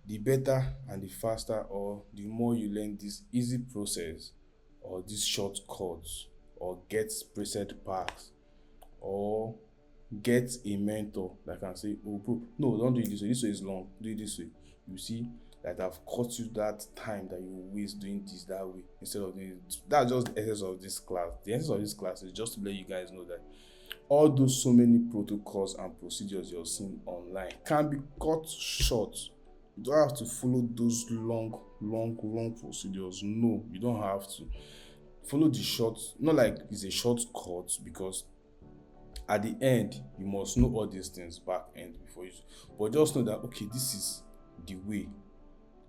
the better and the faster or the more you learn this easy process or these shortcuts or get preset packs or get a mentor that can say, oh bro, no, don't do it this way. This way is long. Do it this way. You see that I've cut you that time that you waste doing this that way instead of doing it. That's just the essence of this class. The essence of this class is just to let you guys know that all those so many protocols and procedures you're seeing online can be cut short. You don't have to follow those long procedures. No, you don't have to follow the short, not like it's a shortcut, because at the end you must know all these things back end before you, but just know that okay, this is the way,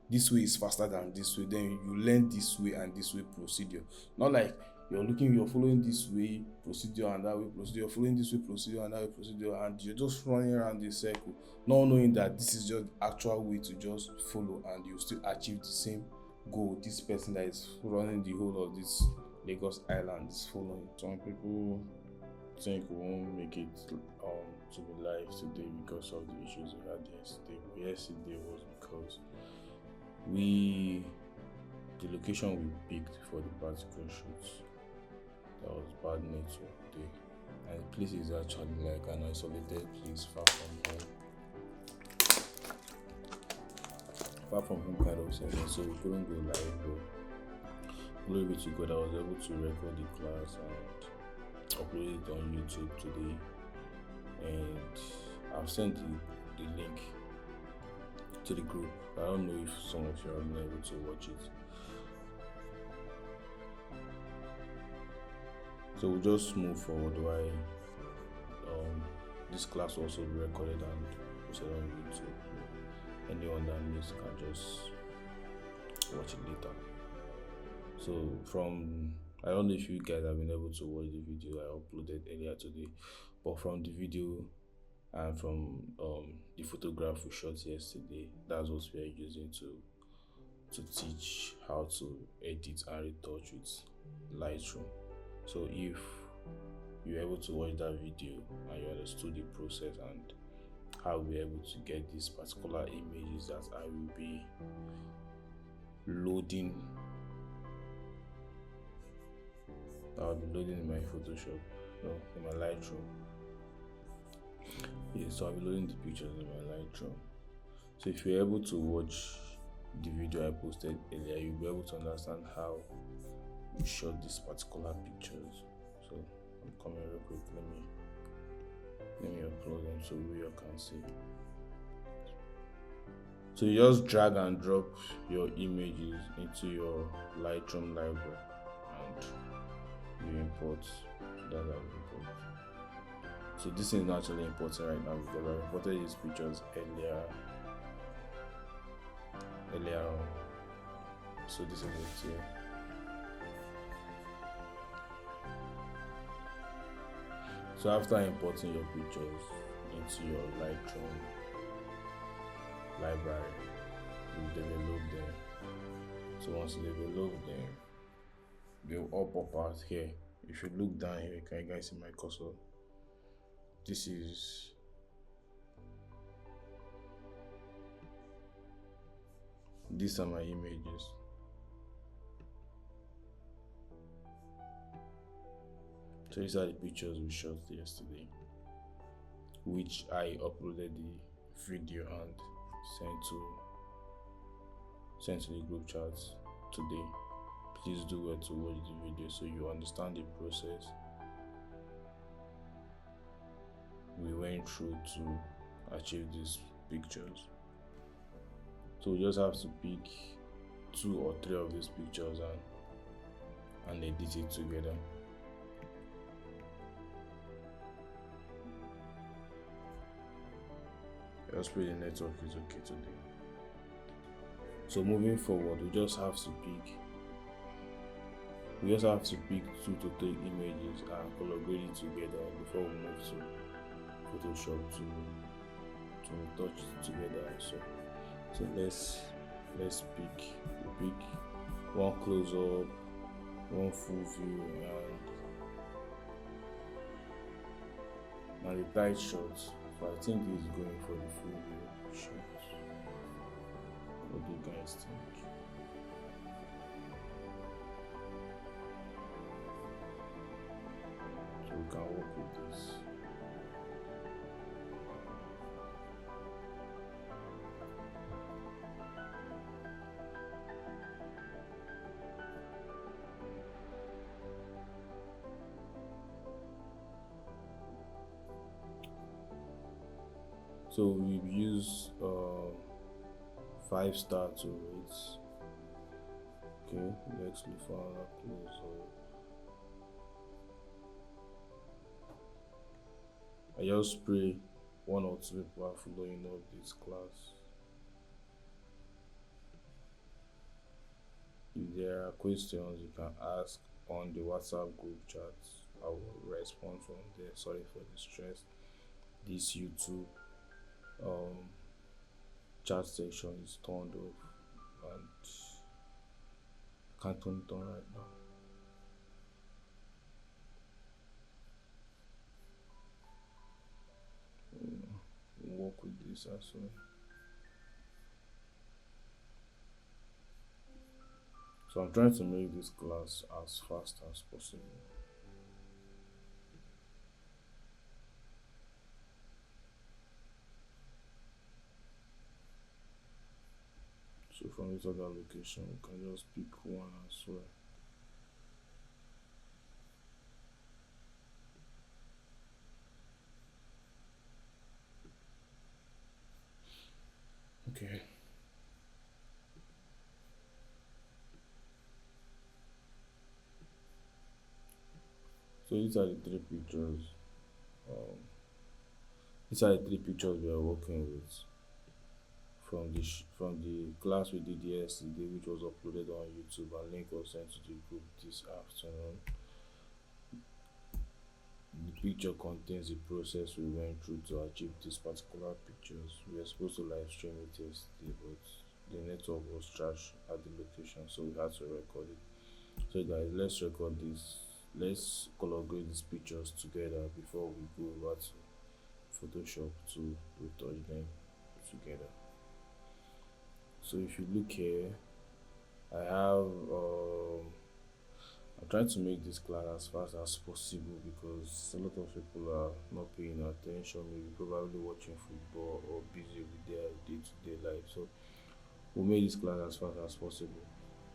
this way is faster than this way, then you learn this way and this way procedure. Not like you're following this way procedure and that way procedure, you're following this way procedure and that way procedure, and you're just running around the circle, not knowing that this is just the actual way to just follow and you still achieve the same goal this person that is running the whole of this Lagos Island is following. Some people think we won't make it to be live today because of the issues we had yesterday. But yesterday was because the location we picked for the practical shoots, there was bad network there, and the place is actually like an isolated place far from home kind of setting, so we couldn't go live. But glory be to God, I was able to record the class and upload it on YouTube today, and I've sent the link to the group. I don't know if some of you have been able to watch it. So we'll just move forward while this class will also be recorded and posted on YouTube. Anyone that missed can just watch it later. So I don't know if you guys have been able to watch the video I uploaded earlier today, but from the video and from the photograph we shot yesterday, that's what we are using to teach how to edit and retouch with Lightroom. So if you're able to watch that video and you understood the process and how we're able to get these particular images that I will be loading, I'll be loading in my Photoshop, no, in my Lightroom. Yeah, so I'll be loading the pictures in my Lightroom. So if you're able to watch the video I posted earlier, you'll be able to understand how we shot these particular pictures. So I'm coming real quick. Let me upload them so you can see. So you just drag and drop your images into your Lightroom library and you import that as import. So this is not actually important right now because I imported these pictures earlier on. So this is it here. So after importing your pictures into your Lightroom library, you develop them. So once you develop them, they'll all pop out here. If you look down here, can you guys see my cursor? These are my images. So these are the pictures we shot yesterday, which I uploaded the video and sent to the group chats today. Please do well to watch the video so you understand the process we went through to achieve these pictures. So we just have to pick 2 or 3 of these pictures and edit it together. Just pray the network is okay today. So moving forward, we just have to pick 2 to 3 images and collaborate it together before we move to Photoshop to retouch it together. So let's pick one close up, one full view, and the tight shots. So I think he's going for the full view shot. What do you guys think? So we can work with this. So we've used 5 star to rate. Okay, let's look for another close. I just pray 1 or 2 people are following up this class. If there are questions, you can ask on the WhatsApp group chat. I will respond from there. Sorry for the stress. This YouTube chat section is turned off and I can't turn it on right now. Work with this as well. So I'm trying to make this class as fast as possible. So from this other location, we can just pick one as well. Okay. So these are the 3 pictures. Um, these are the 3 pictures we are working with from the class we did yesterday, which was uploaded on YouTube and link was sent to the group this afternoon. The picture contains the process we went through to achieve these particular pictures. We were supposed to live stream it yesterday, but the network was trash at the location, so we had to record it. So guys, let's record this. Let's color grade these pictures together before we go over to Photoshop to retouch them together. So if you look here, I have I'm trying to make this class as fast as possible because a lot of people are not paying attention, maybe probably watching football or busy with their day-to-day life. So we'll make this class as fast as possible.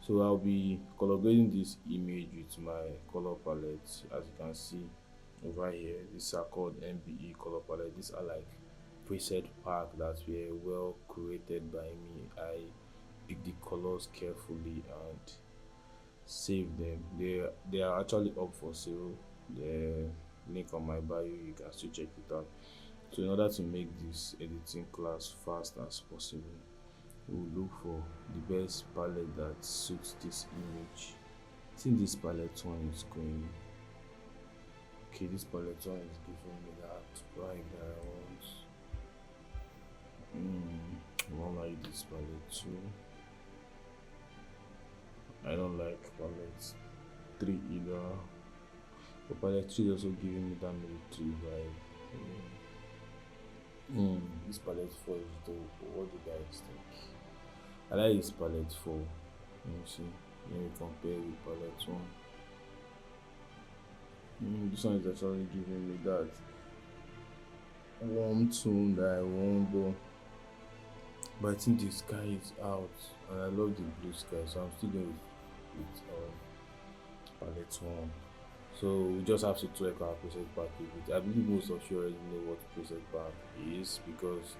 So I'll be color grading this image with my color palette. As you can see over here, these are called MBE color palette. These are like preset pack that were well created by me. I pick the colors carefully and save them. They are actually up for sale. The link on my bio, you can still check it out. So in order to make this editing class fast as possible, we'll look for the best palette that suits this image. I think this palette one is going okay. This palette one is giving me that vibe that I want. I don't like this palette too. I don't like palette 3 either. But palette 3 is also giving me that military vibe. This palette 4 is dope. What do you guys think? I like this palette 4. Let me see. Let me compare with palette 1. This one is actually giving me that warm tone that I want, but I think the sky is out and I love the blue sky, so I'm still going with palette 1. So we just have to check our preset pack a bit. I believe most of you already know what preset pack is because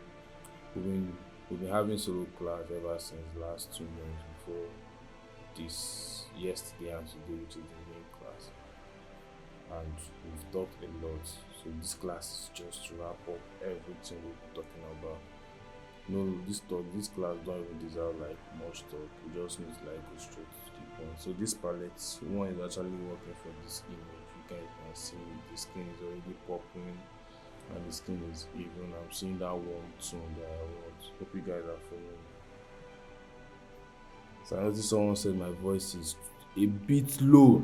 we've been having solo class ever since last 2 months before this yesterday and today, which is the main class, and we've talked a lot. So this class is just to wrap up everything we've been talking about. No, this class don't even deserve like much talk. We just need to like go straight to the point. So this palette one is actually working for this image. You guys can see the skin is already popping and the skin is even. I'm seeing that warm tone that I want. Hope you guys are following. So I noticed someone said my voice is a bit low.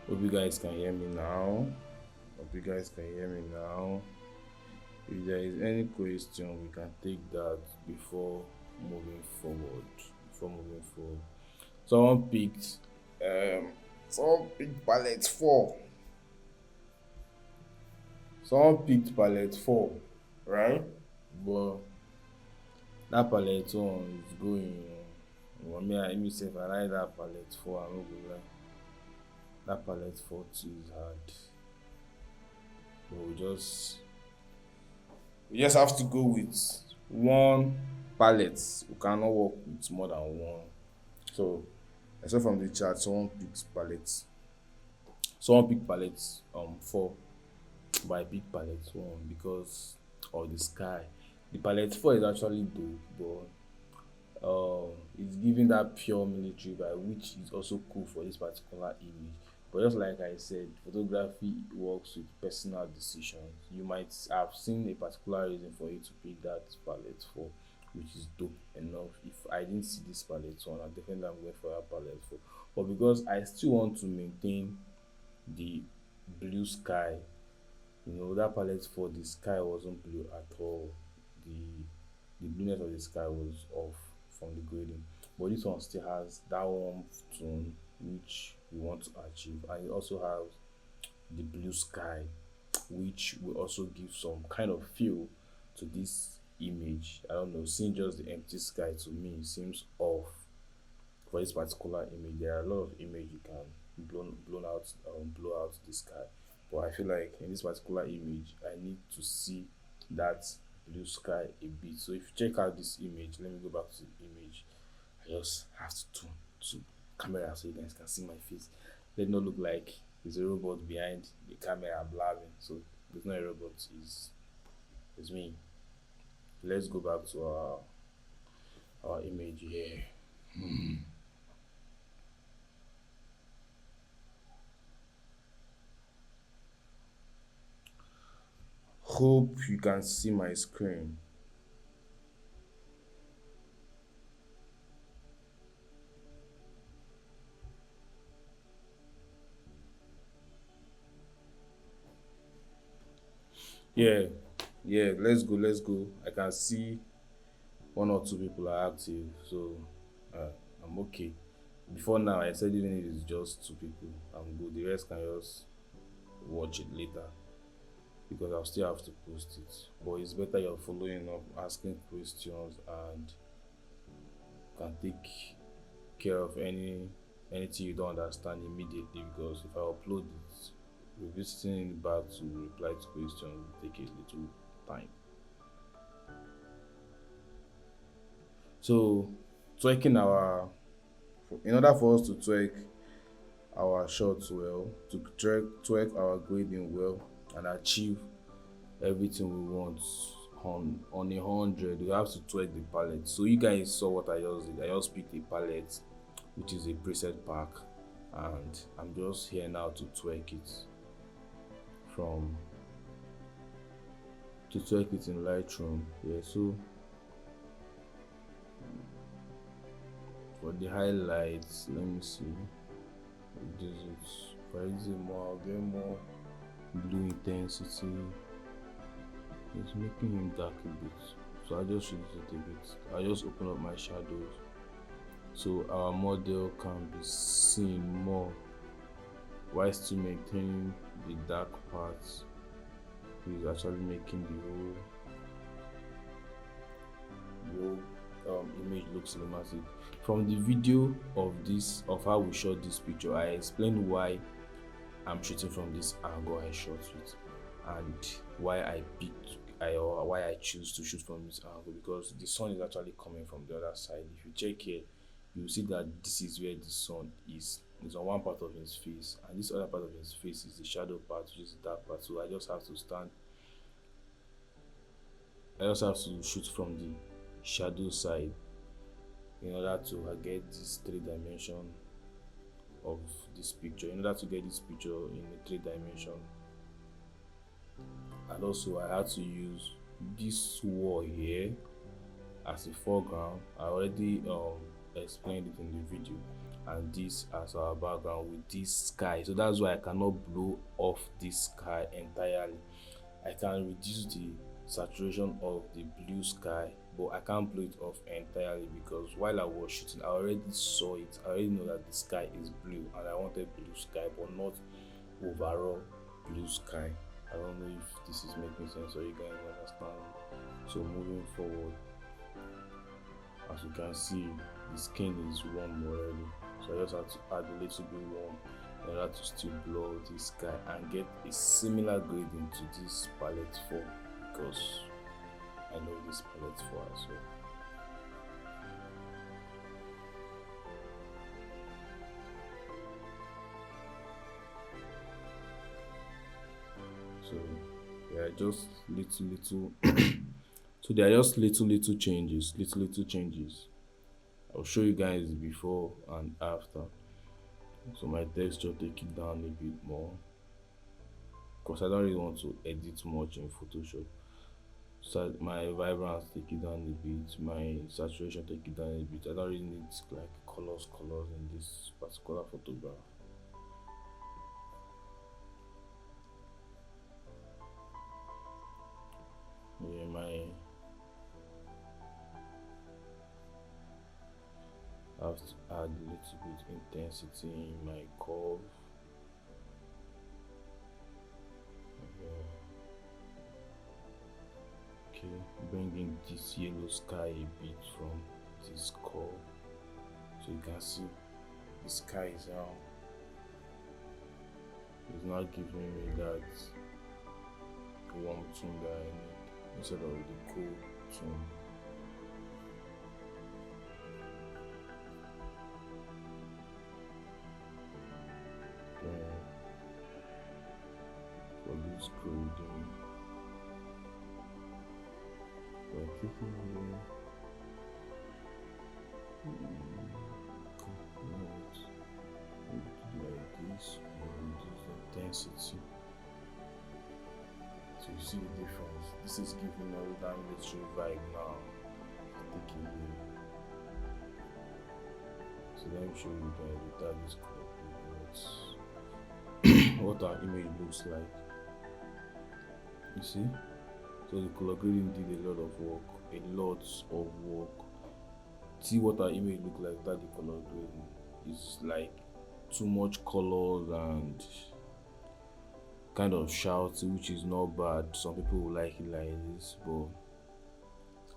Hope you guys can hear me now. If there is any question, we can take that moving forward. Before moving forward, someone picked, um, someone picked palette four. Someone picked palette four, right? But that palette one is going. Well, me self, I like that palette four. I no go lie. That palette four too is hard, but we just have to go with one palette. We cannot work with more than one. So I saw from the chat someone picked palette. Someone picked palette four, but I picked palette one because of the sky. The palette four is actually dope, but it's giving that pure military vibe, which is also cool for this particular image. But just like I said, photography works with personal decisions. You might have seen a particular reason for you to pick that palette for, which is dope enough. If I didn't see this palette one, I definitely am going for that palette for. But because I still want to maintain the blue sky, that palette for the sky wasn't blue at all. The blueness of the sky was off from the grading. But this one still has that warm tone which we want to achieve, and it also has the blue sky, which will also give some kind of feel to this image. I don't know, seeing just the empty sky to me seems off for this particular image. There are a lot of image you can blow out the sky, but I feel like in this particular image I need to see that blue sky a bit. So if you check out this image, let me go back to the image. I just have to turn to camera so you guys can see my face. Let it not look like there's a robot behind the camera blabbing. So there's not a robot, it's me. Let's go back to our image here. Hope you can see my screen. Yeah, yeah, let's go. I can see one or two people are active, so uh, I'm okay. Before now, I said even if it's just two people, I'm good. The rest can just watch it later because I'll still have to post it. But it's better you're following up, asking questions, and can take care of anything you don't understand immediately. Because if I upload it, revisiting it back to reply to questions will take a little time. So, twerking our in order for us to twerk our shots well, to twerk our grading well, and achieve everything we want on 100, we have to twerk the palette. So you guys saw what I just did. I just picked a palette, which is a preset pack, and I'm just here now to twerk it from to twerk it in Lightroom. Yeah, so for the highlights, let me see. This is for more, I'll get more blue intensity. It's making him dark a bit, so I just reduce it a bit. I just open up my shadows so our model can be seen more while still maintaining the dark parts. He's actually making the whole image look cinematic. From the video of how we shot this picture, I explained why I'm shooting from this angle I shot with, and why I choose to shoot from this angle, because the sun is actually coming from the other side. If you check here, you see that this is where the sun is. It's on one part of his face, and this other part of his face is the shadow part, which is the dark part. So I just have to shoot from the shadow side in order to get this 3 dimension of this picture, in order to get this picture in a 3 dimension. And also I had to use this wall here as a foreground. I already explained it in the video, and this as our background with this sky. So that's why I cannot blow off this sky entirely. I can reduce saturation of the blue sky, but I can't blow it off entirely because while I was shooting I already saw it. I already know that the sky is blue and I wanted blue sky but not overall blue sky. I don't know if this is making sense or you guys understand. So moving forward, as you can see, the skin is warm already. So I just have to add a little bit warm in order to still blow out the sky and get a similar grading to this palette 4 because I love this palette 4 as well. So they are just little so they are just little changes. I'll show you guys the before and after. So my texture, take it down a bit more because I don't really want to edit much in Photoshop. So my vibrance, take it down a bit, my saturation, take it down a bit. I don't really need like colors in this particular photograph. Yeah, my I have to add a little bit intensity in my curve. Okay, bringing this yellow sky a bit from this curve, so you can see the sky is now not giving me that warm tone that I need instead of the cool tone. For this grading, we're taking away like this and reduce intensity. So you see the difference. This is giving us that military vibe now. Take it away. So let me show you guys without this color what our image looks like. You see? So the color grading did a lot of work. See what our image look like without the color grading. It's like too much colors and kind of shouty, which is not bad. Some people will like it like this, but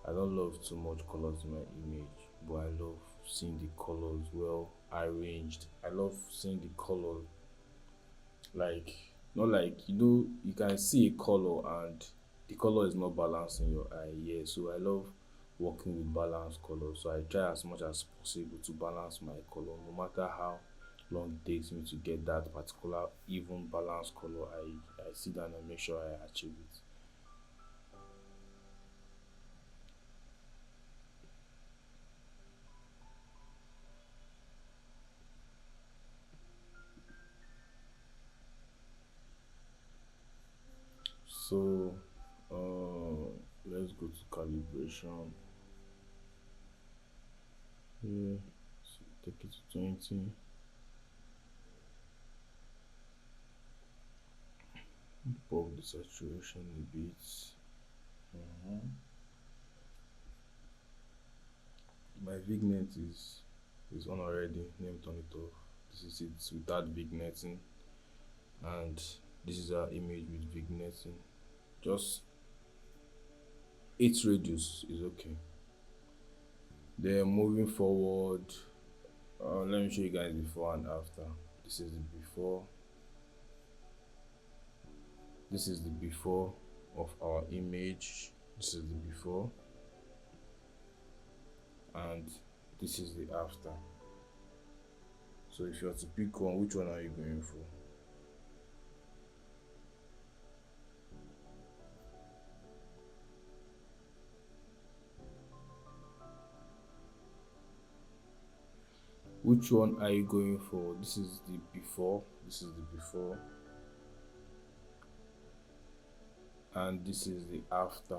I don't love too much colors in my image. But I love seeing the colors well arranged. I love seeing the color like not like you can see a color and the color is not balanced in your eye. Yeah, so I love working with balanced colors. So I try as much as possible to balance my color, no matter how long it takes me to get that particular even balanced color. I sit down and make sure I achieve it. So let's go to calibration. Yeah, so take it to 20. Above the saturation a bit. My vignette is on already. Let me turn it off. This is it without vignetting, and this is our image with vignetting. Just 8 radius is okay. Then moving forward, let me show you guys before and after. This is the before. This is the before of our image. This is the before, and this is the after. So if you have to pick one, which one are you going for? Which one are you going for? This is the before, this is the before, and this is the after.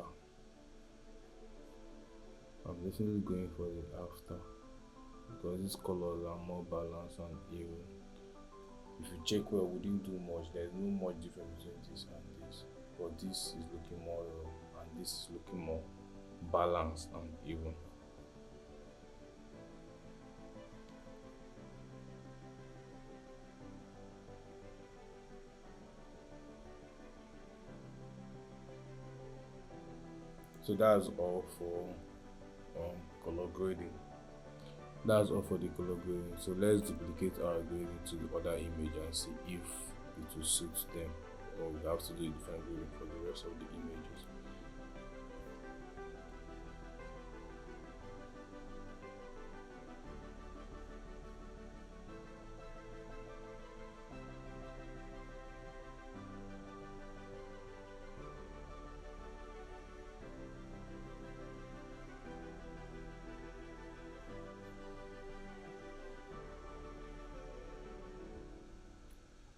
I'm definitely going for the after because these colors are more balanced and even. If you check well, we didn't do much. There's no much difference between this and this, but this is looking more raw and and this is looking more balanced and even. So that's all for color grading. That's all for the color grading. So let's duplicate our grading to the other image and see if it will suit them, or we have to do a different grading for the rest of the images.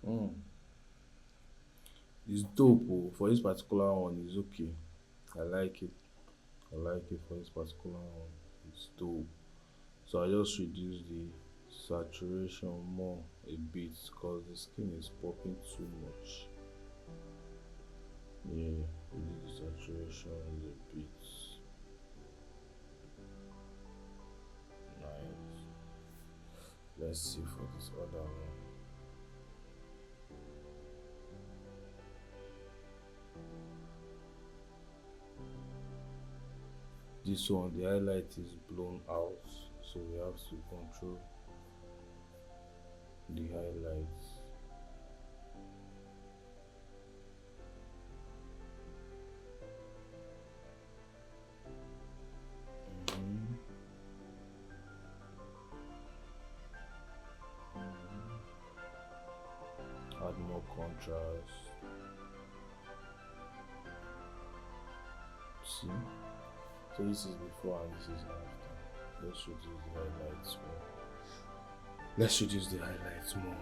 Mm. It's dope oh. For this particular one, it's okay. I like it. I like it for this particular one. It's dope. So I just reduce the saturation more a bit because the skin is popping too much. Yeah, reduce the saturation a bit. Nice. Let's see for this other one. This one, the highlight is blown out, so we have to control the highlights. Mhm. Add more contrast. See? So this is before and this is after. Let's reduce the highlights more. Let's reduce the highlights more.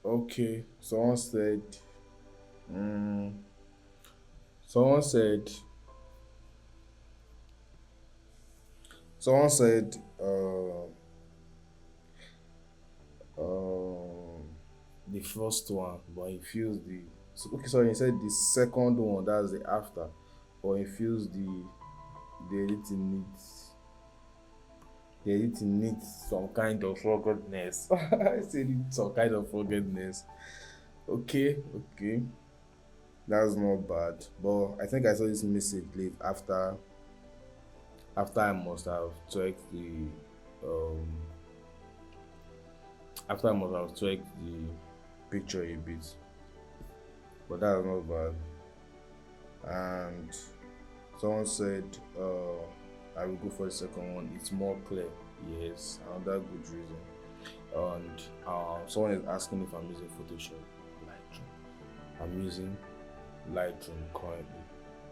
Okay, mm, someone said, someone said, um, the first one, but he feels the, so, okay, sorry, he said the second one, that's the after, but he feels the editing needs, the editing needs some kind of ruggedness. I said it some kind of ruggedness. Okay, okay, that's not bad. But I think I saw this message late after I must have checked the um after I must have checked the picture a bit. But that's not bad. And someone said I will go for the second one. It's more clear. Yes, another good reason. And someone is asking if I'm using Photoshop or Lightroom. I'm using Lightroom currently.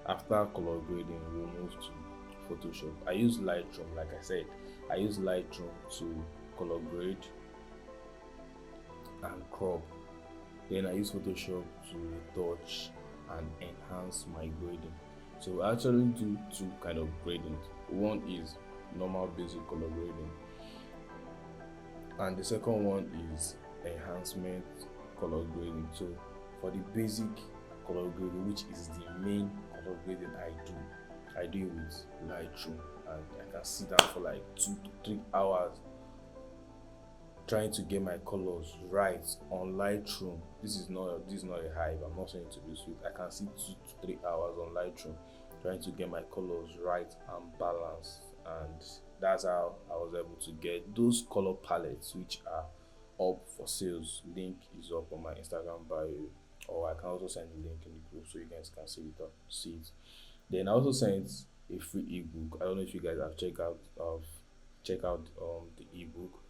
After color grading, we'll move to Photoshop. I use Lightroom, like I said, I use Lightroom to color grade and crop. Then I use Photoshop to retouch and enhance my grading. So I actually do two kind of grading. One is normal basic color grading, and the second one is enhancement color grading. So for the basic color grading, which is the main color grading I do it with Lightroom, and I can sit down for like 2 to 3 hours trying to get my colors right on Lightroom. This is not a hype. I'm not saying it to be sweet. I can sit 2 to 3 hours on Lightroom trying to get my colors right and balanced, and that's how I was able to get those color palettes which are up for sales. Link is up on my Instagram bio, or I can also send the link in the group so you guys can see it. Then I also sent a free ebook. I don't know if you guys have check out the ebook.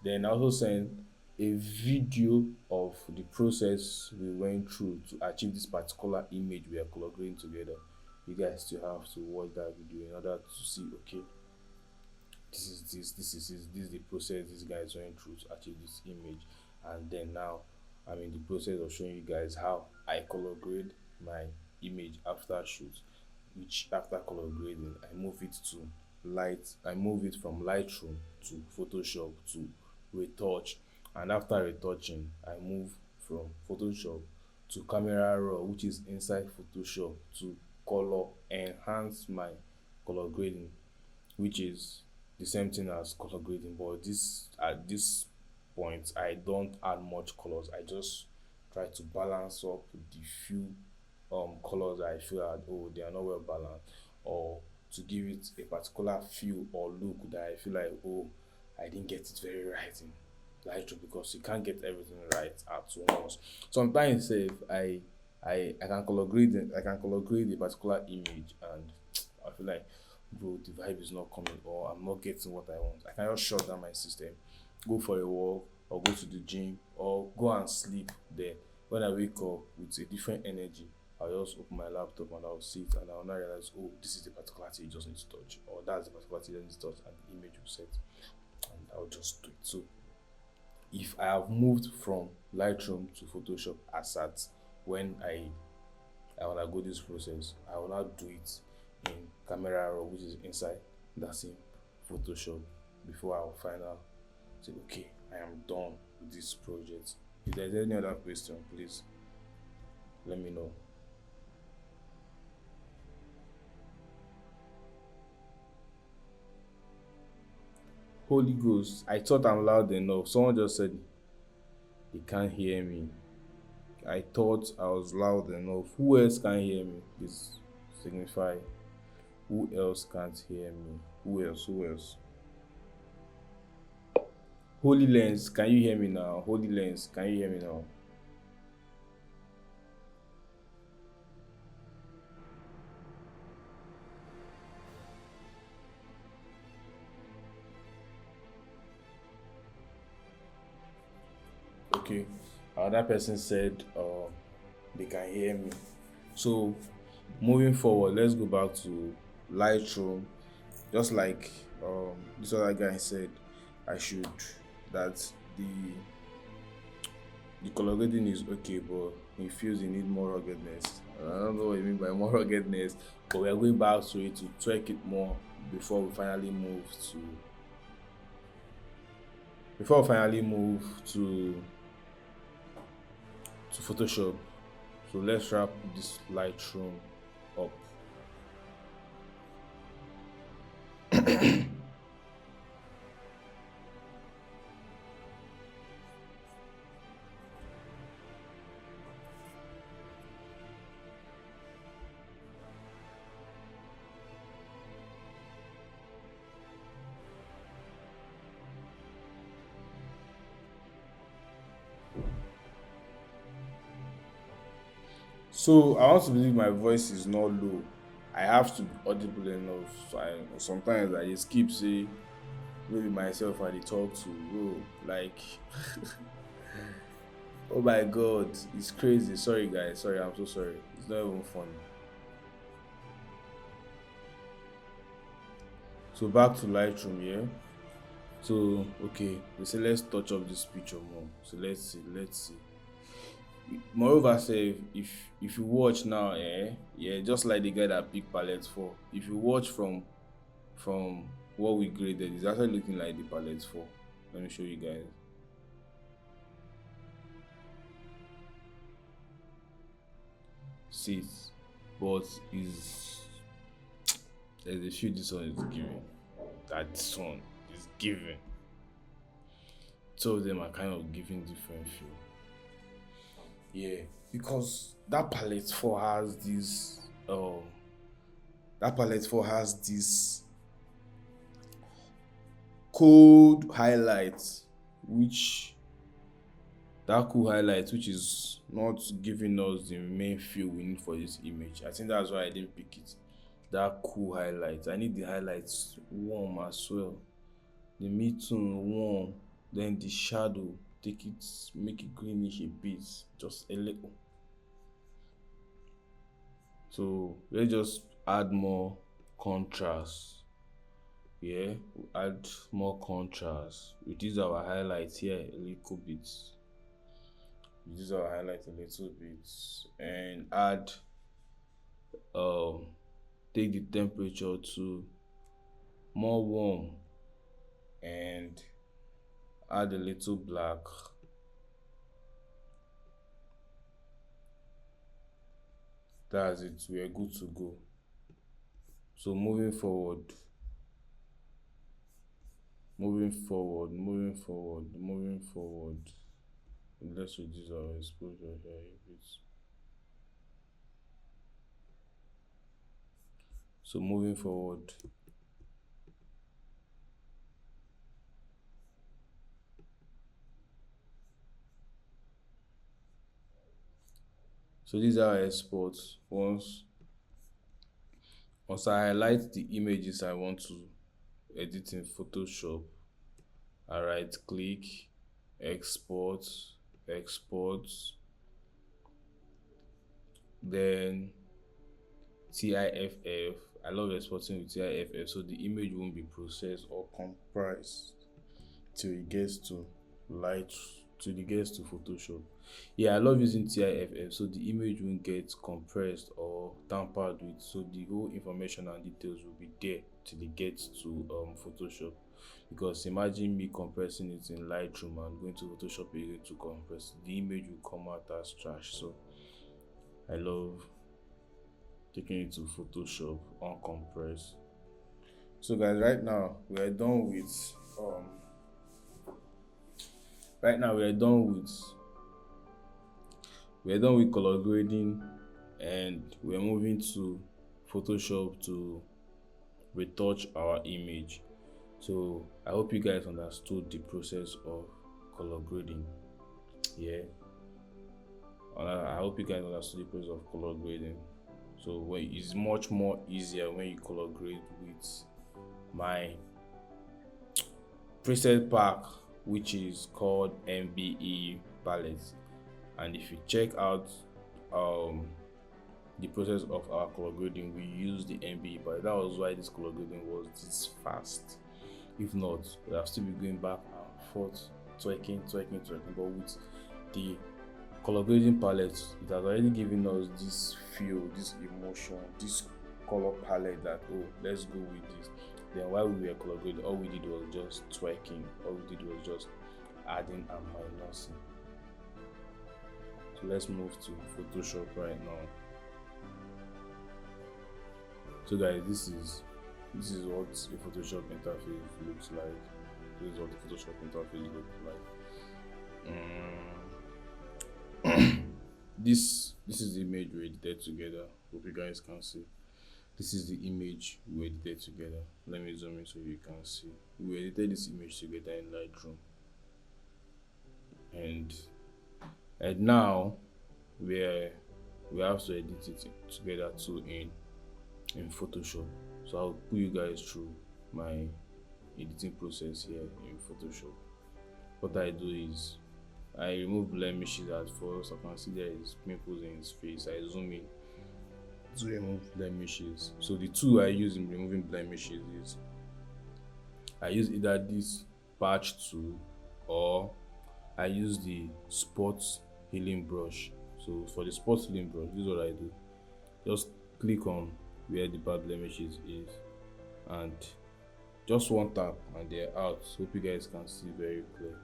Then I also sent a video of the process we went through to achieve this particular image we are collaborating together. You guys still have to watch that video in order to see, okay, this is the process this guy is going through to achieve this image. And then now I'm in the process of showing you guys how I color grade my image after shoot, which after color grading I move it to I move it from Lightroom to Photoshop to retouch, and after retouching I move from Photoshop to Camera Raw, which is inside Photoshop, to color enhance my color grading, which is the same thing as color grading. But this at this point I don't add much colors. I just try to balance up the few colors I feel that, oh, they are not well balanced, or to give it a particular feel or look that I feel like, oh, I didn't get it very right in Lightroom, because you can't get everything right at once. Sometimes if I can color grade a particular image, and I feel like, bro, the vibe is not coming, or I'm not getting what I want. I can just shut down my system, go for a walk, or go to the gym, or go and sleep there. When I wake up with a different energy, I'll just open my laptop and I'll see it, and I'll now realize, oh, this is the particular thing you just need to touch, or that's the particular thing you need to touch, and the image will set, and I'll just do it. So if I have moved from Lightroom to Photoshop as at when I wanna go this process, I will now do it in Camera Raw, which is inside that same Photoshop, before I'll final say, okay, I am done with this project. If there's any other question, please let me know. Holy Ghost, I thought I'm loud enough. Someone just said they can't hear me. I thought I was loud enough. Who else can hear me? Please signify. Who else can't hear me? Who else? Who else? Holy Lens, can you hear me now? Holy Lens, can you hear me now? Okay. Another person said they can hear me. So moving forward, let's go back to Lightroom. Just like this other guy said, I should that the the color grading is okay, but he feels he need more ruggedness. I don't know what you mean by more ruggedness, but we are going back to it to tweak it more before we finally move to to Photoshop. So let's wrap this Lightroom up. So I want to believe my voice is not low. I have to be audible enough. So sometimes I just keep saying, maybe myself I dey talk to, bro. Like, oh my god, it's crazy. Sorry guys, sorry, I'm so sorry. It's not even funny. So back to Lightroom, yeah. So okay, they say let's touch up this picture more. So let's see. Moreover, say if you watch now, yeah, just like the guy that picked palette 4, if you watch from what we graded, it's actually looking like the palette 4. Let me show you guys. See it, but is there's a few this one is giving. That this one is giving. Two of them are kind of giving different feel. Yeah, because that palette 4 has this that palette 4 has this cold highlights, which that cool highlight which is not giving us the main feel we need for this image. I think that's why I didn't pick it. That cool highlight, I need the highlights warm as well, the mid-tone warm, then the shadow, take it, make it greenish a bit, just a little. So let's just add more contrast. Yeah, add more contrast, reduce our highlights here a little bit. Reduce our highlight a little bit and add um take the temperature to more warm and add a little black. That's it, we are good to go. So moving forward. Let's reduce our exposure here a bit. So moving forward. So these are our exports. Once I highlight the images I want to edit in Photoshop, I right click, export, export, then TIFF. I love exporting with TIFF so the image won't be processed or compressed till it gets to light till it gets to Photoshop. Yeah, I love using TIFF so the image won't get compressed or tampered with, so the whole information and details will be there till it gets to Photoshop. Because imagine me compressing it in Lightroom and going to Photoshop again to compress, the image will come out as trash. So I love taking it to Photoshop uncompressed. So guys, um right now we're done with color grading, and we're moving to Photoshop to retouch our image. So I hope you guys understood the process of color grading. Yeah, I hope you guys understood the process of color grading. So it's much more easier when you color grade with my preset pack, which is called MBE palette. And if you check out the process of our color grading, we use the MBE palette. That was why this color grading was this fast. If not, we'll have still be going back and forth, twerking. But with the color grading palette, it has already given us this feel, this emotion, this color palette that, oh, let's go with this. Then while we were color grading, all we did was just twerking. All we did was just adding and minusing. So let's move to Photoshop right now. So guys, this is what the Photoshop interface looks like. This is what the Photoshop interface looks like. This is the image we edited together. Hope you guys can see. This is the image we edited together. Let me zoom in so you can see. We edited this image together in Lightroom, and now we have to edit it together too in Photoshop. So I'll put you guys through my editing process here in Photoshop. What I do is I remove blemishes at first. I can see there is pimples in his face. I zoom in to remove blemishes. So the tool I use in removing blemishes is I use either this patch tool or I use the spot healing brush. So for the spot healing brush, this is what I do. Just click on where the bad blemishes is and just one tap and they're out. Hope you guys can see very clear.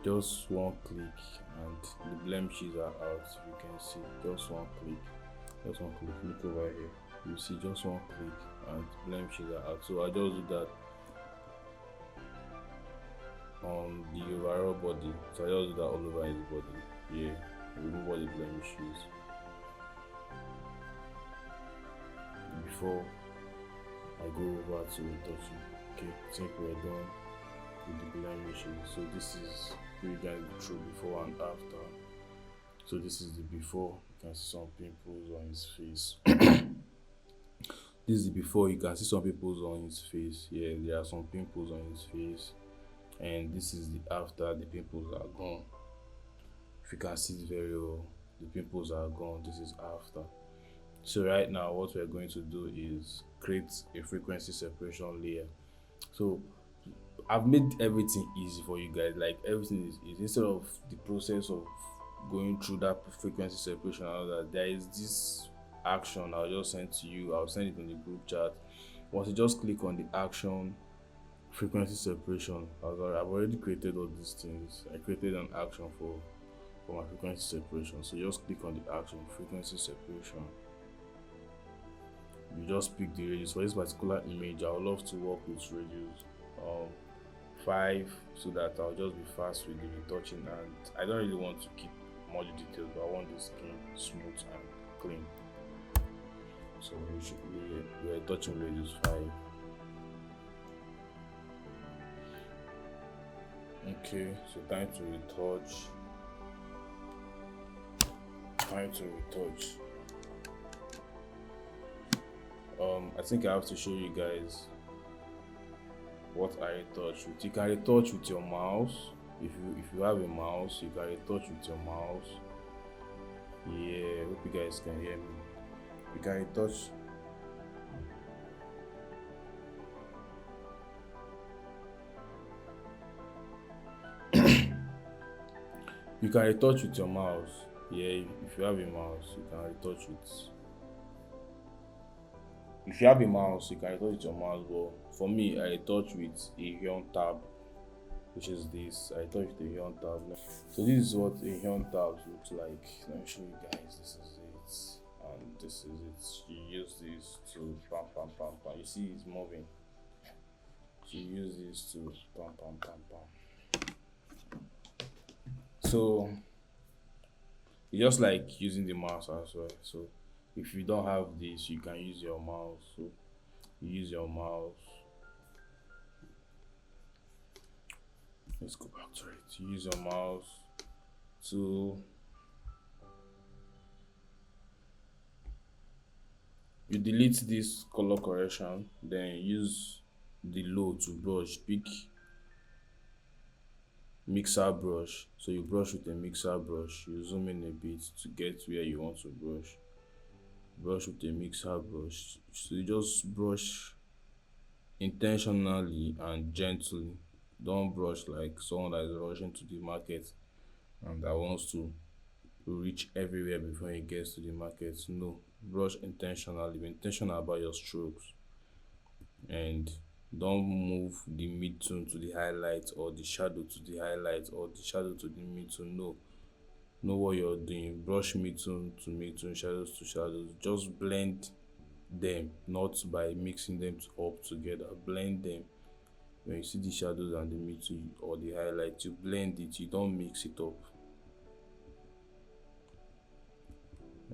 Just one click and the blemishes are out. You can see just one click. Look over here. You see just one click and blemishes are out. So I just do that on the overall body. So I just do that all over his body. Yeah, remove all the blemishes before I go over to retouching. Okay, I think we're done with the blemishes. So this is where you guys go through before and after. So this is the before. You can see some pimples on his face. This is the before. You can see some pimples on his face. Yeah, there are some pimples on his face. And this is the after. The pimples are gone. If you can see it very well, the pimples are gone. This is after. So right now what we're going to do is create a frequency separation layer. So I've made everything easy for you guys. Like everything is easy. Instead of the process of going through that frequency separation and all that, there is this action I'll just send to you. I'll send it in the group chat. Once you just click on the action frequency separation, I've already created all these things. I created an action for my frequency separation. So just click on the action frequency separation. You just pick the radius for this particular image. I would love to work with radius 5, so that I'll just be fast with the retouching, and I don't really want to keep much details, but I want the skin smooth and clean. So we are touching radius 5. Okay, so time to retouch. Time to retouch. I think I have to show you guys what I retouch with. You can retouch with your mouse. If you have a mouse, you can retouch with your mouse. Yeah, hope you guys can hear me. You can retouch. You can retouch with your mouse. Yeah, if you have a mouse, you can retouch with. If you have a mouse, you can retouch with your mouse. But for me, I retouch with a Huon tab, which is this. I retouch with a Huon tab. So this is what a Huon tab looks like. Let me show you guys. This is it, and this is it. You use this to pam pam pam pam. You see, it's moving. So you use this to pam pam pam pam. So it's just like using the mouse as well. So if you don't have this, you can use your mouse. So you use your mouse. Let's go back to it. You use your mouse to you delete this color correction, then use the low to brush. Pick mixer brush. So you brush with a mixer brush. You zoom in a bit to get where you want to brush. Brush with a mixer brush. So you just brush intentionally and gently. Don't brush like someone that is rushing to the market and that wants to reach everywhere before he gets to the market. No, brush intentionally. Be intentional about your strokes, and don't move the mid tone to the highlight or the shadow to the highlight or the shadow to the mid tone. No, know what you're doing. Brush mid tone to mid tone, shadows to shadows. Just blend them, not by mixing them up together. Blend them. When you see the shadows and the mid tone or the highlight, you blend it. You don't mix it up.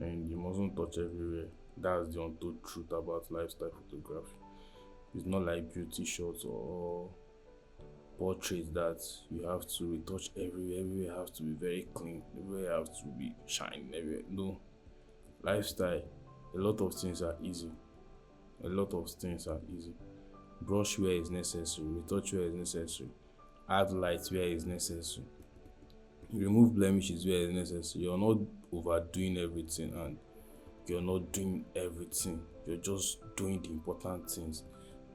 And you mustn't touch everywhere. That's the untold truth about lifestyle photography. It's not like beauty shots or portraits that you have to retouch everywhere. Everywhere has to be very clean. Everywhere has to be shining. Everywhere. No. Lifestyle, a lot of things are easy. A lot of things are easy. Brush where is necessary. Retouch where is necessary. Add light where is necessary. Remove blemishes where is necessary. You're not overdoing everything, and you're not doing everything. You're just doing the important things.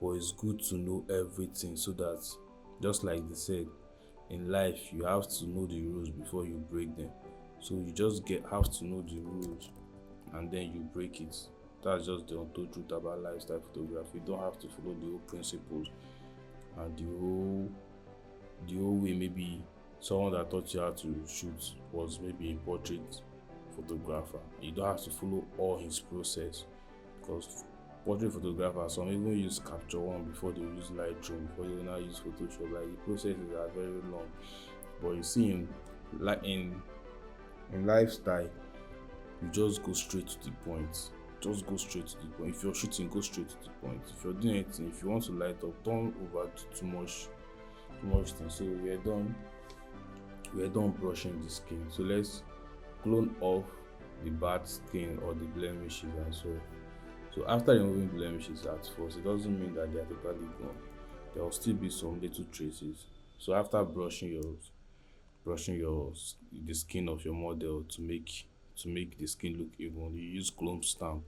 But it's good to know everything, so that, just like they said, in life you have to know the rules before you break them. So you just have to know the rules and then you break it. That's just the untold truth about lifestyle photography. You don't have to follow the whole principles and the whole way. Maybe someone that taught you how to shoot was maybe a portrait photographer. You don't have to follow all his process, because portrait photographers, some even use Capture One before they use Lightroom, before they now use Photoshop. Like, the processes are very long. But you see, in lifestyle, you just go straight to the point. Just go straight to the point. If you're shooting, go straight to the point. If you're doing anything, if you want to light up, don't overdo too much thing. So we're done brushing the skin. So let's clone off the bad skin or the blemishes and so after removing blemishes at first, it doesn't mean that they are totally gone. There will still be some little traces. So after brushing the skin of your model to make the skin look even, you use clone stamp.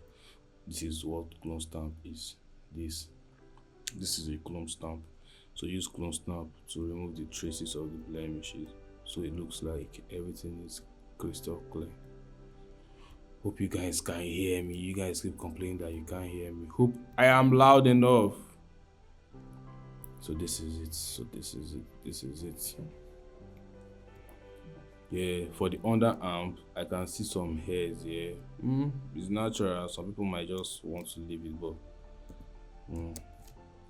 This is what clone stamp is. This is a clone stamp. So use clone stamp to remove the traces of the blemishes, so it looks like everything is crystal clear. Hope you guys can hear me. You guys keep complaining that you can't hear me. Hope I am loud enough. So this is it. This is it. Yeah, for the underarm, I can see some hairs here. It's natural. Some people might just want to leave it, but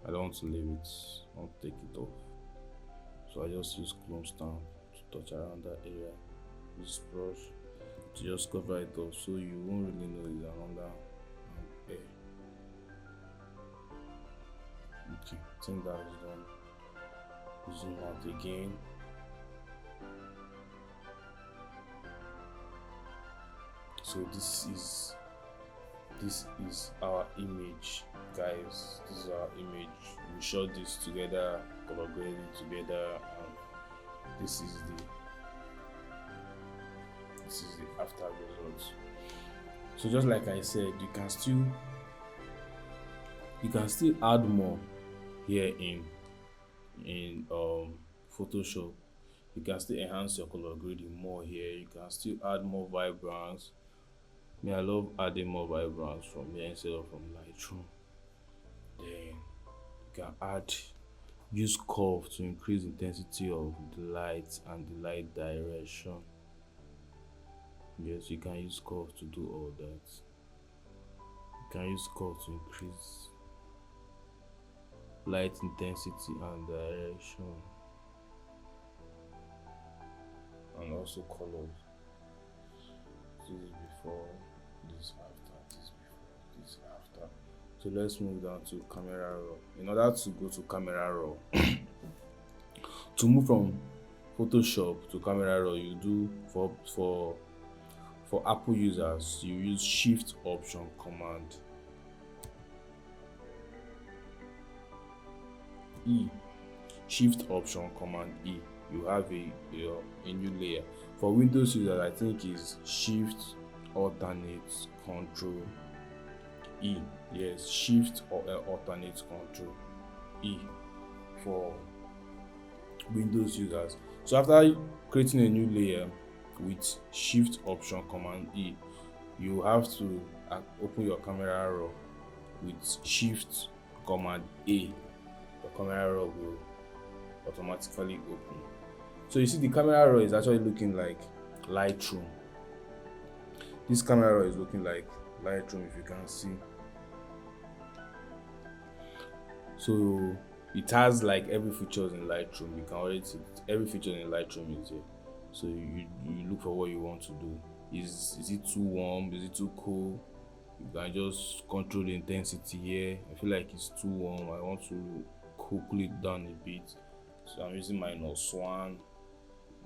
I don't want to leave it. I want to take it off. So I just use clone stamp to touch around that area. This brush to just cover it up, so you won't really know it's another hair. Okay, I think that is done. Zoom out again. So this is our image, guys. This is our image. We shot this together, color graded together, and this is the after results. So just like I said, you can still add more here in Photoshop. You can still enhance your color grading more here. You can still add more vibrance. I love adding more vibrance from here instead of from Lightroom. Then you can use curve to increase intensity of the light and the light direction. Yes, you can use curve to do all that. You can use curve to increase light intensity and direction, and also colors. This is before, this after, this before, this after. So let's move down to camera raw. In order to go to camera raw, to move from Photoshop to camera raw, you do for Apple users, you use Shift Option Command E. Shift Option Command E. You have a new layer. For Windows users, I think is Shift Alternate Control E. Yes, Shift or Alternate Control E for Windows users. So after creating a new layer with Shift Option Command E, you have to open your camera raw with Shift Command A. Your camera raw will automatically open. So you see the camera raw is actually looking like Lightroom. This camera raw is looking like Lightroom, if you can see. So it has like every feature in Lightroom. You can already see every feature in Lightroom is here. So you look for what you want to do. Is it too warm? Is it too cool? You can just control the intensity here. I feel like it's too warm. I want to cool it down a bit. So I'm using -1.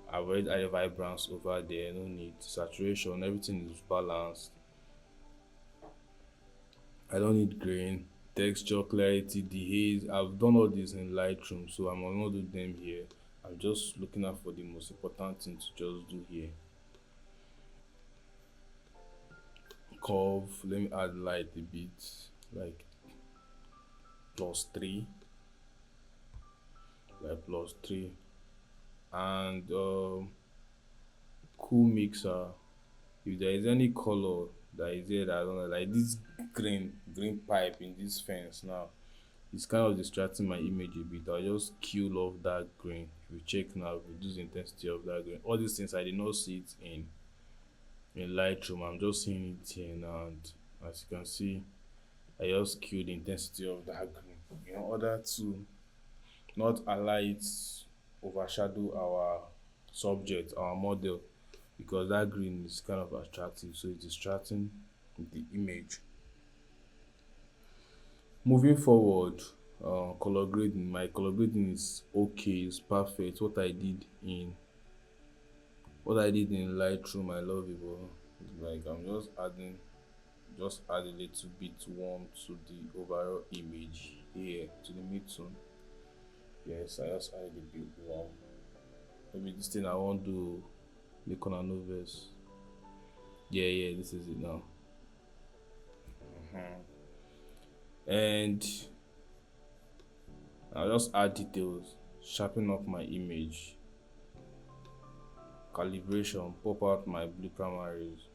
I've already added vibrance over there. No need saturation. Everything is balanced. I don't need grain, texture, clarity, the haze. I've done all this in Lightroom, so I'm not do them here. I'm just looking out for the most important thing to just do here. Curve, let me add light a bit, like +3, and cool mixer. If there is any color that is there that I don't know, like this green pipe in this fence now, it's kind of distracting my image a bit. I'll just kill off that green. If you check now, reduce the intensity of that green. All these things I did not see it in Lightroom. I'm just seeing it here now, and as you can see, I just killed the intensity of that green in order to not allow it overshadow our subject, our model, because that green is kind of attractive, so it's distracting the image. Moving forward, color grading. My color grading is okay, it's perfect. What I did in Lightroom, I love it, but it's like I'm just add a little bit warm to the overall image here, to the mid-tone. Yes, I just added a bit warm. Maybe this thing I want to make on a novice. Yeah, this is it now. And I'll just add details, sharpen up my image. calibration, pop out my blue primaries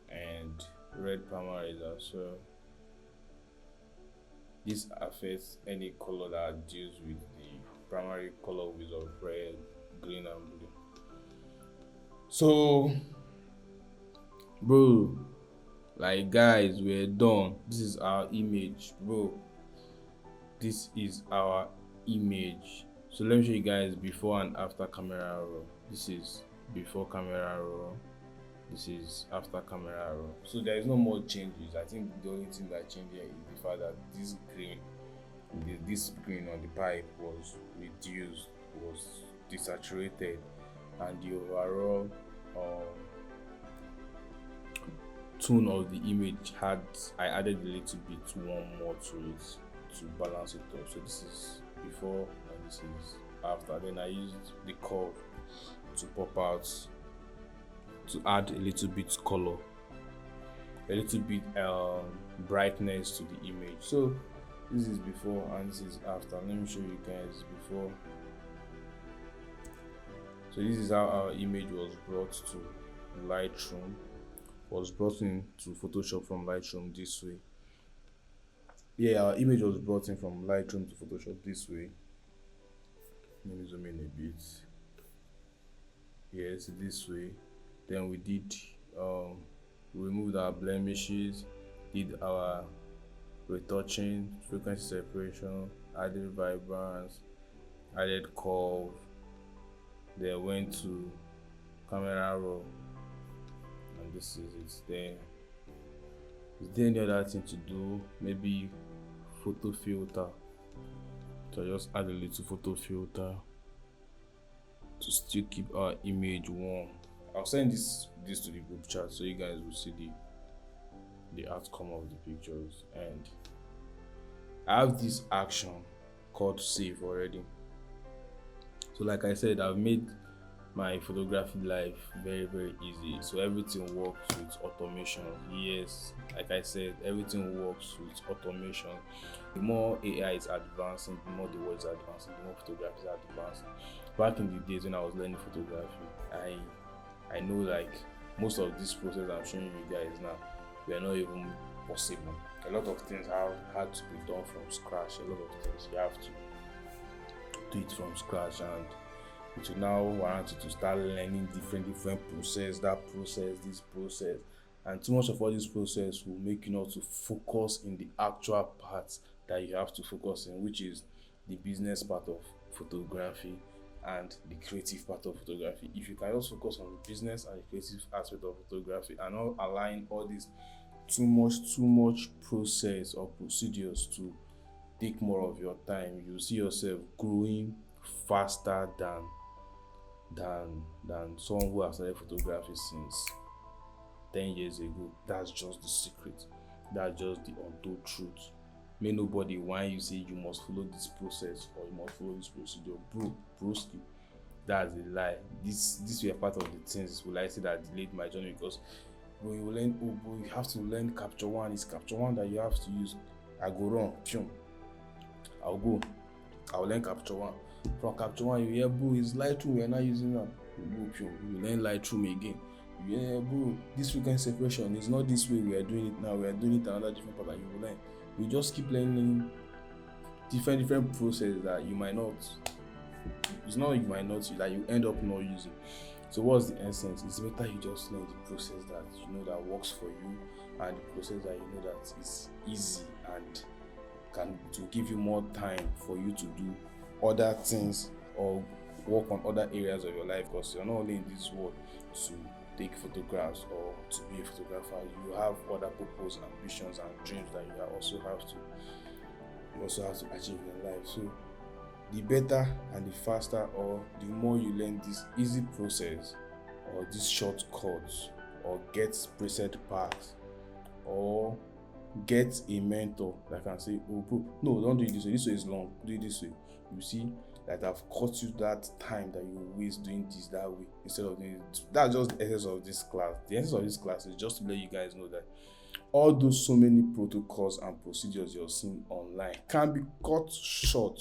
and red primaries as well. This affects any color that deals with the primary color of red, green, and blue. So, bro, like guys, we're done. This is our image, bro. This is our image. So let me show you guys before and after camera roll. This is before camera roll. This is after camera roll. So there is no more changes. I think the only thing that changed here is the fact that this green on the pipe was reduced, was desaturated, and the overall tone of the image I added a little bit one more to it to balance it up. So this is before and this is after. Then I used the curve to pop out, to add a little bit color, a little bit brightness to the image. So this is before and this is after. Let me show you guys before. So this is how our image was brought to Lightroom, was brought into Photoshop from Lightroom this way. Yeah, our image was brought in from Lightroom to Photoshop this way. Let me zoom in a bit. Yes, this way. Then we did removed our blemishes, did our retouching, frequency separation, added vibrance, added curve, then went to camera raw, and this is it. Then is there any other thing to do? Maybe photo filter. So I just add a little photo filter to still keep our image warm. I'll send this to the group chat so you guys will see the outcome of the pictures. And I have this action called save already. So like I said, I've made my photography life very, very easy. So everything works with automation. Yes, like I said, everything works with automation. The more AI is advancing, the more the world is advancing, the more photography is advancing. Back in the days when I was learning photography, I know like most of this process I'm showing you guys now were not even possible. A lot of things had to be done from scratch. A lot of things you have to do it from scratch, and it will now warrant you to start learning different process, this process, and too much of all this process will make you not to focus in the actual part that you have to focus in, which is the business part of photography and the creative part of photography. If you can just focus on the business and the creative aspect of photography and not align all this too much process or procedures to take more of your time, you see yourself growing faster than someone who has started photography since 10 years ago. That's just the secret. That's just the untold truth. May nobody whine you say you must follow this process or you must follow this procedure. Broski, that's a lie. This were part of the things will I say that delayed my journey, because when you learn you have to learn capture one. It's capture one that you have to use. I go wrong, I'll learn capture one. From capture one, you hear bro, it's Lightroom, we're not using that. You learn Lightroom again. You hear bro, this frequency separation is not this way we are doing it now, we are doing it another different part that you will learn. You just keep learning different processes that you might not, it's not you might not, that you end up not using. So what's the essence? It's better you just learn the process that you know that works for you, and the process that you know that is easy and can to give you more time for you to do other things or work on other areas of your life, because you're not only in this world to take photographs or to be a photographer. You have other purposes, ambitions, and dreams that you also have to achieve in your life. So the better and the faster or the more you learn this easy process or these shortcuts, or get preset packs, or get a mentor that can say, oh bro, no, don't do it this way is long, do it this way. You see that I've cut you that time that you waste doing this that way instead of doing it. That's just the essence of this class. The essence of this class is just to let you guys know that all those so many protocols and procedures you're seeing online can be cut short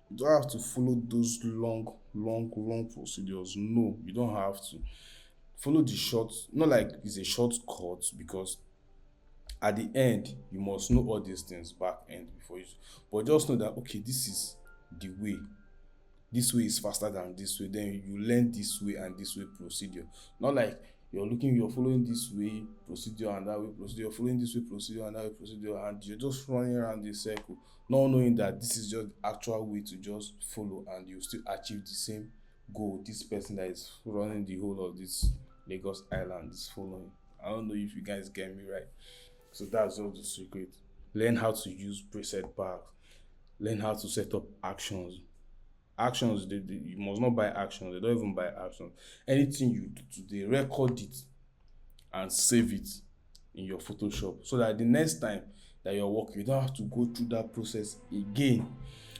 You don't have to follow those long procedures. No, you don't have to. Follow the short, not like it's a shortcut, because at the end you must know all these things back end before you, but just know that okay, this is the way, this way is faster than this way, then you learn this way and this way procedure. Not like you're following this way procedure and that way procedure, you're following this way procedure and that way procedure, and you're just running around the circle, not knowing that this is just the actual way to just follow, and you still achieve the same goal this person that is running the whole of this Lagos Island is following. I don't know if you guys get me right. So that's just the secret. Learn how to use preset packs. Learn how to set up actions. Actions, you must not buy actions. They don't even buy actions. Anything you do today, record it and save it in your Photoshop, so that the next time that you're working, you don't have to go through that process again.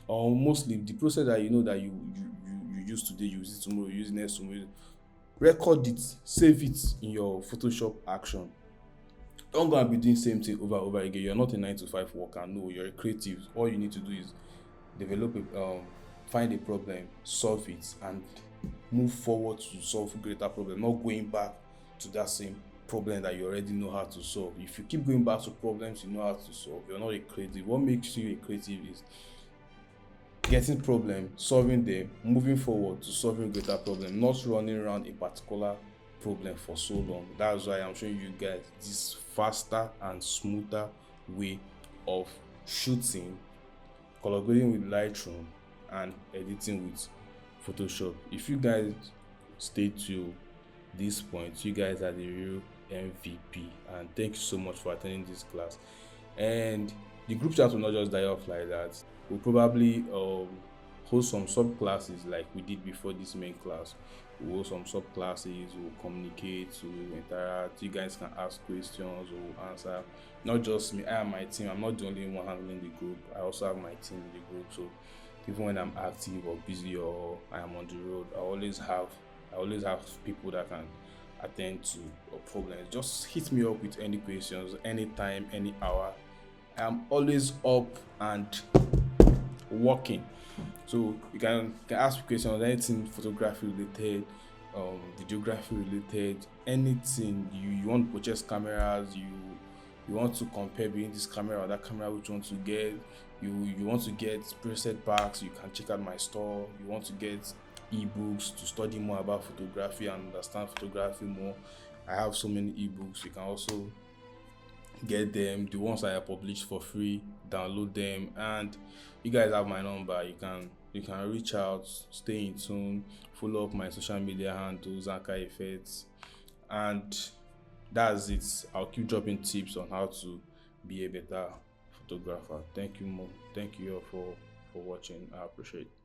Or mostly the process that you know that you use today, you use it tomorrow, you use it next tomorrow. Record it, save it in your Photoshop action. Don't go and be doing same thing over and over again. You're not a 9 to 5 worker. No, you're a creative. All you need to do is develop find a problem, solve it, and move forward to solve greater problem. Not going back to that same problem that you already know how to solve. If you keep going back to problems you know how to solve, you're not a creative. What makes you a creative is getting problem, solving them, moving forward to solving greater problem, not running around a particular problem for so long. That's why I'm showing you guys this faster and smoother way of shooting, collaborating with Lightroom, and editing with Photoshop. If you guys stay to this point, you guys are the real MVP, and thank you so much for attending this class. And the group chat will not just die off like that. We'll probably host some sub classes like we did before this main class. We'll host some sub classes, we'll communicate, we'll interact. You guys can ask questions, we'll answer. Not just me, I and my team. I'm not the only one handling the group. I also have my team in the group. So even when I'm active or busy or I am on the road, I always have people that can attend to your problems. Just hit me up with any questions, anytime, any hour. I'm always up and working. So you can ask me questions, anything photography related, videography related, anything. You want to purchase cameras, you want to compare between this camera or that camera, which one to get. You want to get preset packs, you can check out my store. You want to get ebooks to study more about photography and understand photography more. I have so many ebooks. You can also get them, the ones I have published for free, download them, and you guys have my number. You can reach out, stay in tune, follow up my social media handles, Anchor Effects, and that's it. I'll keep dropping tips on how to be a better photographer. Thank you all for watching. I appreciate it.